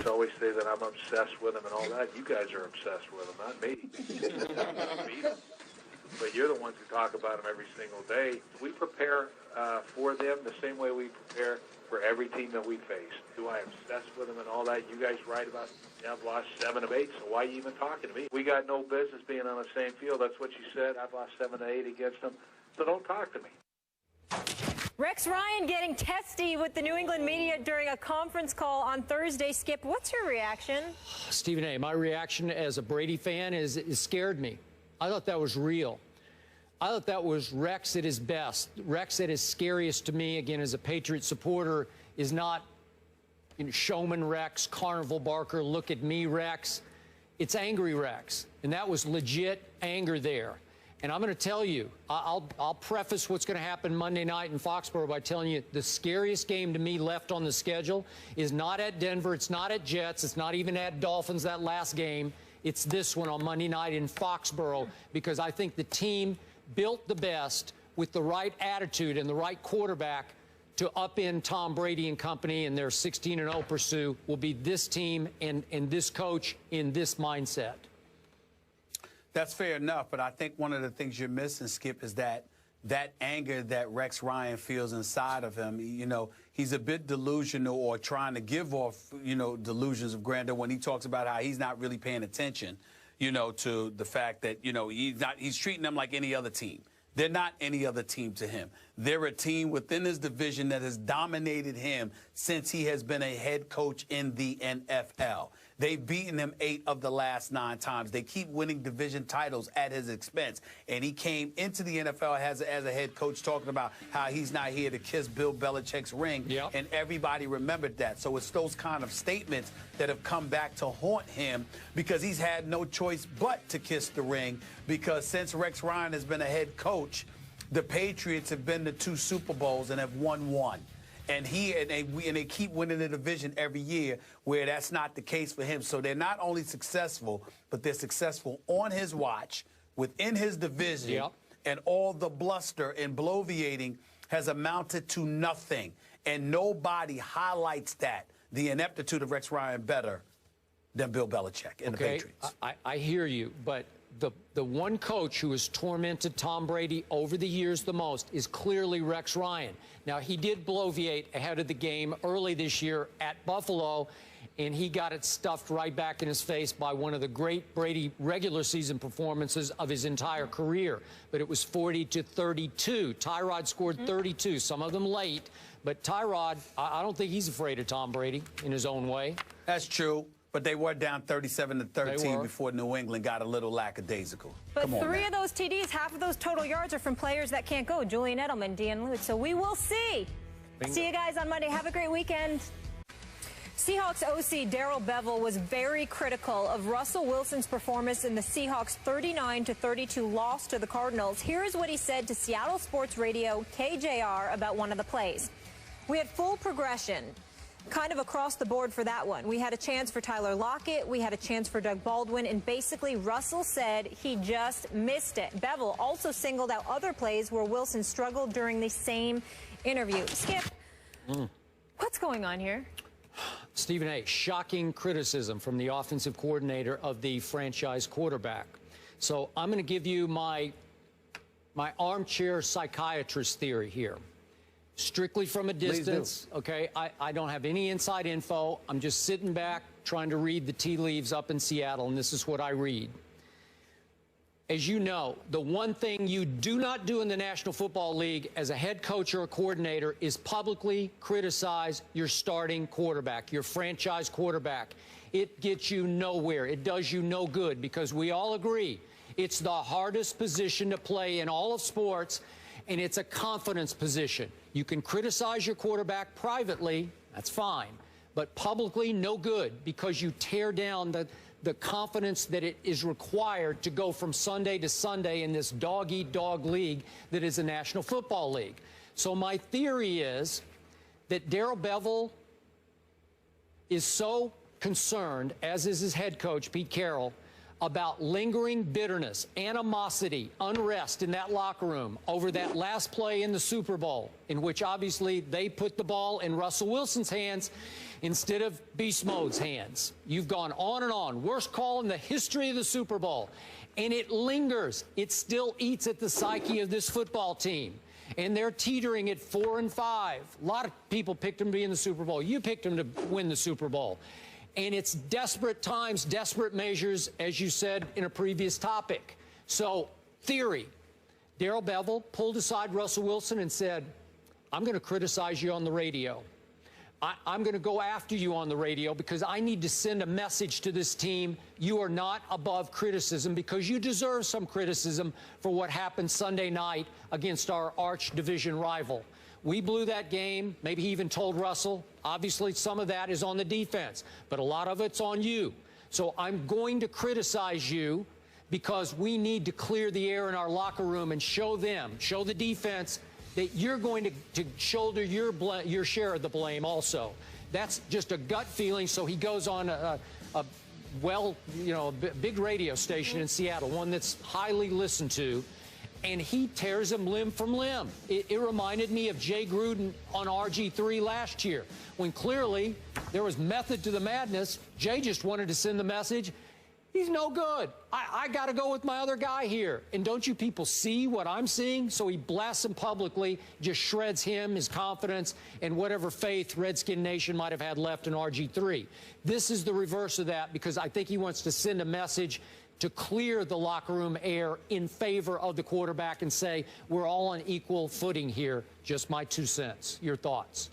always say that I'm obsessed with him and all that. You guys are obsessed with him, not me. But you're the ones who talk about him every single day. We prepare for them the same way we prepare for every team that we face. Do I obsess with them and all that? You guys write about, I've lost 7 of 8, so why are you even talking to me? We got no business being on the same field. That's what you said. I've lost 7 of 8 against them, so don't talk to me. Rex Ryan getting testy with the New England media during a conference call on Thursday. Skip, what's your reaction? Stephen A., my reaction as a Brady fan is it scared me. I thought that was real. I thought that was Rex at his best. Rex at his scariest to me, again, as a Patriot supporter, is not showman Rex, carnival barker, look at me Rex. It's angry Rex, and that was legit anger there. And I'm going to tell you, I'll preface what's going to happen Monday night in Foxborough by telling you the scariest game to me left on the schedule is not at Denver, it's not at Jets, it's not even at Dolphins, that last game. It's this one on Monday night in Foxborough, because I think the team built the best with the right attitude and the right quarterback to upend Tom Brady and company, and their 16-0 pursuit will be this team and this coach in this mindset. That's fair enough, but I think one of the things you're missing, Skip, is that anger that Rex Ryan feels inside of him. You know, he's a bit delusional, or trying to give off, delusions of grandeur when he talks about how he's not really paying attention, to the fact that, he's treating them like any other team. They're not any other team to him. They're a team within his division that has dominated him since he has been a head coach in the NFL. They've beaten him 8 of the last 9 times. They keep winning division titles at his expense. And he came into the NFL as a head coach talking about how he's not here to kiss Bill Belichick's ring. Yep. And everybody remembered that. So it's those kind of statements that have come back to haunt him, because he's had no choice but to kiss the ring, because since Rex Ryan has been a head coach, the Patriots have been to 2 Super Bowls and have won 1. And they keep winning the division every year, where that's not the case for him. So they're not only successful, but they're successful on his watch, within his division. Yep. And all the bluster and bloviating has amounted to nothing. And nobody highlights that, the ineptitude of Rex Ryan, better than Bill Belichick and the Patriots. I hear you, but the one coach who has tormented Tom Brady over the years the most is clearly Rex Ryan. Now, he did bloviate ahead of the game early this year at Buffalo, and he got it stuffed right back in his face by one of the great Brady regular season performances of his entire career. But it was 40-32. Tyrod scored 32, some of them late. But Tyrod, I don't think he's afraid of Tom Brady in his own way. That's true. But they were down 37-13 before New England got a little lackadaisical. But 3 of those TDs, half of those total yards, are from players that can't go. Julian Edelman, Dean Lewis. So we will see. Bingo. See you guys on Monday. Have a great weekend. Seahawks OC Darrell Bevell was very critical of Russell Wilson's performance in the Seahawks' 39-32 loss to the Cardinals. Here's what he said to Seattle Sports Radio KJR about one of the plays. We had full progression, kind of across the board for that one. We had a chance for Tyler Lockett. We had a chance for Doug Baldwin. And basically, Russell said he just missed it. Bevell also singled out other plays where Wilson struggled during the same interview. Skip, what's going on here? Stephen A., shocking criticism from the offensive coordinator of the franchise quarterback. So I'm going to give you my armchair psychiatrist theory here. Strictly from a distance, okay? I don't have any inside info. I'm just sitting back trying to read the tea leaves up in Seattle, and this is what I read. As you know, the one thing you do not do in the National Football League as a head coach or a coordinator is publicly criticize your starting quarterback, your franchise quarterback. It gets you nowhere. It does you no good, because we all agree it's the hardest position to play in all of sports, and it's a confidence position. You can criticize your quarterback privately, that's fine, but publicly, no good, because you tear down the confidence that it is required to go from Sunday to Sunday in this dog-eat-dog league that is the National Football League. So my theory is that Darrell Bevell is so concerned, as is his head coach, Pete Carroll, about lingering bitterness, animosity, unrest in that locker room over that last play in the Super Bowl, in which obviously they put the ball in Russell Wilson's hands instead of Beast Mode's hands. You've gone on and on. Worst call in the history of the Super Bowl. And it lingers. It still eats at the psyche of this football team. And they're teetering at 4-5. A lot of people picked them to be in the Super Bowl. You picked them to win the Super Bowl. And it's desperate times, desperate measures, as you said in a previous topic. So, theory. Darrell Bevell pulled aside Russell Wilson and said, I'm going to criticize you on the radio. I'm going to go after you on the radio because I need to send a message to this team. You are not above criticism because you deserve some criticism for what happened Sunday night against our arch division rival. We blew that game. Maybe he even told Russell. Obviously, some of that is on the defense, but a lot of it's on you. So I'm going to criticize you because we need to clear the air in our locker room and show them, show the defense, that you're going to shoulder your share of the blame also. That's just a gut feeling. So he goes on a big radio station in Seattle, one that's highly listened to, and he tears him limb from limb. It reminded me of Jay Gruden on RG3 last year, when clearly there was method to the madness. Jay just wanted to send the message, he's no good. I got to go with my other guy here. And don't you people see what I'm seeing? So he blasts him publicly, just shreds him, his confidence, and whatever faith Redskin Nation might have had left in RG3. This is the reverse of that because I think he wants to send a message to clear the locker room air in favor of the quarterback and say, we're all on equal footing here. Just my 2 cents. Your thoughts?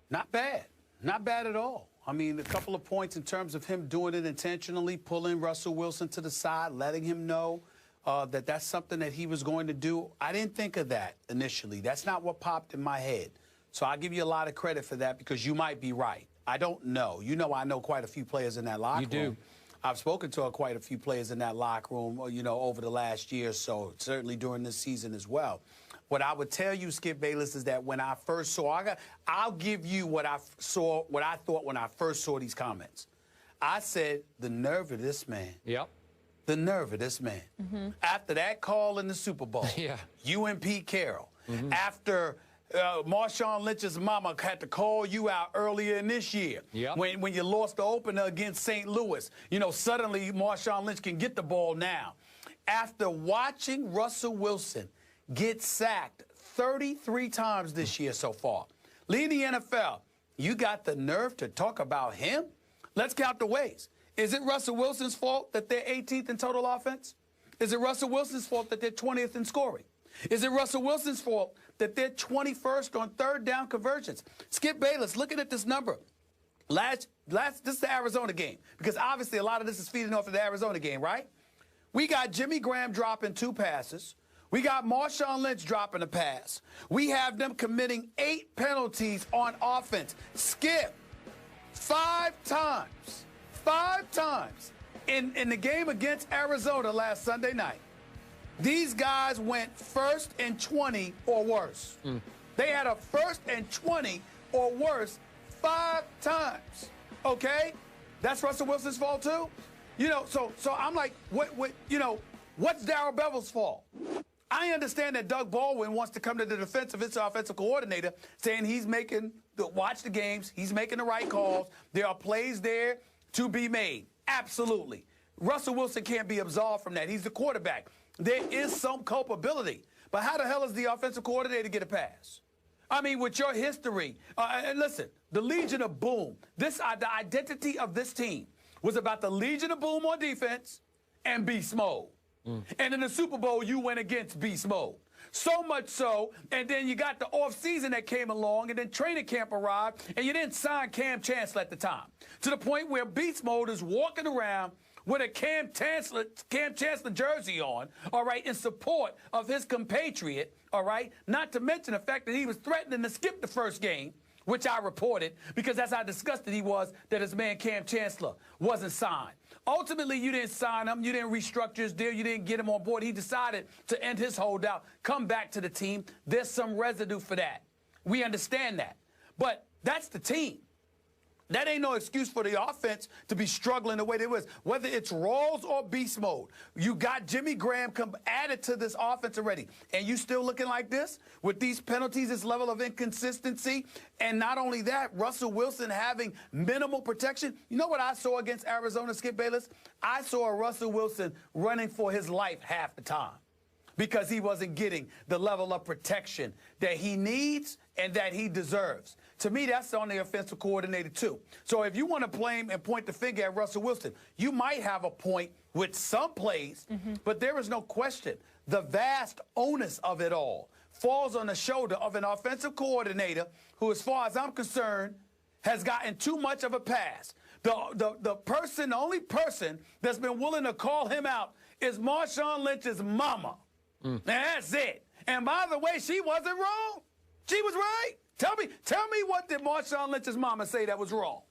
Not bad. Not bad at all. I mean, a couple of points in terms of him doing it intentionally, pulling Russell Wilson to the side, letting him know that that's something that he was going to do. I didn't think of that initially. That's not what popped in my head. So I'll give you a lot of credit for that because you might be right. I don't know. You know, I know quite a few players in that locker room. You do. I've spoken to quite a few players in that locker room, you know, over the last year or so, certainly during this season as well. What I would tell you, Skip Bayless, is that when I first saw, I'll give you what I thought when I first saw these comments. I said, the nerve of this man. Yep. The nerve of this man. Mm-hmm. After that call in the Super Bowl, yeah. You and Pete Carroll, mm-hmm. After Marshawn Lynch's mama had to call you out earlier in this year, yep. when you lost the opener against St. Louis. You know, suddenly Marshawn Lynch can get the ball now. After watching Russell Wilson get sacked 33 times this year so far, leading the NFL, you got the nerve to talk about him? Let's count the ways. Is it Russell Wilson's fault that they're 18th in total offense? Is it Russell Wilson's fault that they're 20th in scoring? Is it Russell Wilson's fault that they're 21st on third down conversions? Skip Bayless, looking at this number. This is the Arizona game, because obviously a lot of this is feeding off of the Arizona game, right? We got Jimmy Graham dropping 2 passes. We got Marshawn Lynch dropping a pass. We have them committing 8 penalties on offense. Skip, 5 times in the game against Arizona last Sunday night, these guys went 1st and 20 or worse. They had a 1st and 20 or worse 5 times. Okay? That's Russell Wilson's fault too? You know, so I'm like, what's Darrell Bevell's fault? I understand that Doug Baldwin wants to come to the defense of his offensive coordinator, saying he's watch the games, he's making the right calls. There are plays there to be made. Absolutely. Russell Wilson can't be absolved from that. He's the quarterback. There is some culpability. But how the hell does the offensive coordinator get a pass? I mean, with your history, and listen, the Legion of Boom, the identity of this team was about the Legion of Boom on defense and beast mode. And in the Super Bowl, you went against beast mode. So much so, and then you got the offseason that came along, and then training camp arrived, and you didn't sign Cam Chancellor at the time. To the point where beast mode is walking around with a Cam Chancellor jersey on, all right, in support of his compatriot, all right, not to mention the fact that he was threatening to skip the first game, which I reported, because that's how disgusted he was that his man Cam Chancellor wasn't signed. Ultimately, you didn't sign him. You didn't restructure his deal. You didn't get him on board. He decided to end his holdout, come back to the team. There's some residue for that. We understand that. But that's the team. That ain't no excuse for the offense to be struggling the way they was. Whether it's Rawls or beast mode, you got Jimmy Graham added to this offense already. And you still looking like this with these penalties, this level of inconsistency. And not only that, Russell Wilson having minimal protection. You know what I saw against Arizona, Skip Bayless? I saw Russell Wilson running for his life half the time because he wasn't getting the level of protection that he needs and that he deserves. To me, that's on the offensive coordinator, too. So if you want to blame and point the finger at Russell Wilson, you might have a point with some plays, but there is no question. The vast onus of it all falls on the shoulder of an offensive coordinator who, as far as I'm concerned, has gotten too much of a pass. The only person that's been willing to call him out is Marshawn Lynch's mama. And that's it. And by the way, she wasn't wrong. She was right. Tell me what did Marshawn Lynch's mama say that was wrong?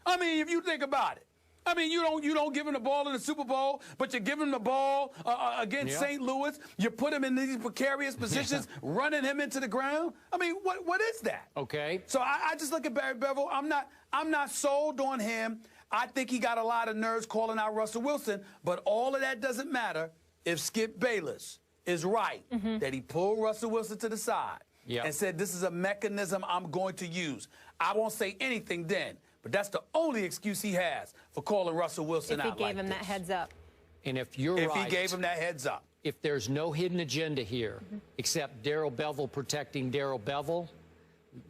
I mean, if you think about it. I mean, you don't give him the ball in the Super Bowl, but you give him the ball against St. Louis. You put him in these precarious positions, running him into the ground. I mean, what is that? Okay. So I just look at Barry Bevel. I'm not sold on him. I think he got a lot of nerves calling out Russell Wilson, but all of that doesn't matter if Skip Bayless is right, that he pulled Russell Wilson to the side and said, this is a mechanism I'm going to use. I won't say anything then, but that's the only excuse he has for calling Russell Wilson out. If he gave him that heads up. And if you're right. If he gave him that heads up. If there's no hidden agenda here except Darrell Bevell protecting Darrell Bevell,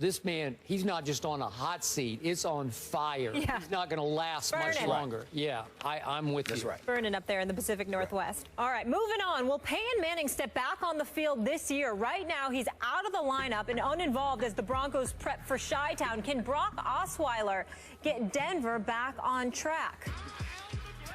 this man, he's not just on a hot seat. It's on fire. Yeah. He's not going to last much longer. Right. Yeah, I'm with you. That's right. Burning up there in the Pacific Northwest. Right. All right, moving on. Will Peyton Manning step back on the field this year? Right now, he's out of the lineup and uninvolved as the Broncos prep for Chi-Town. Can Brock Osweiler get Denver back on track?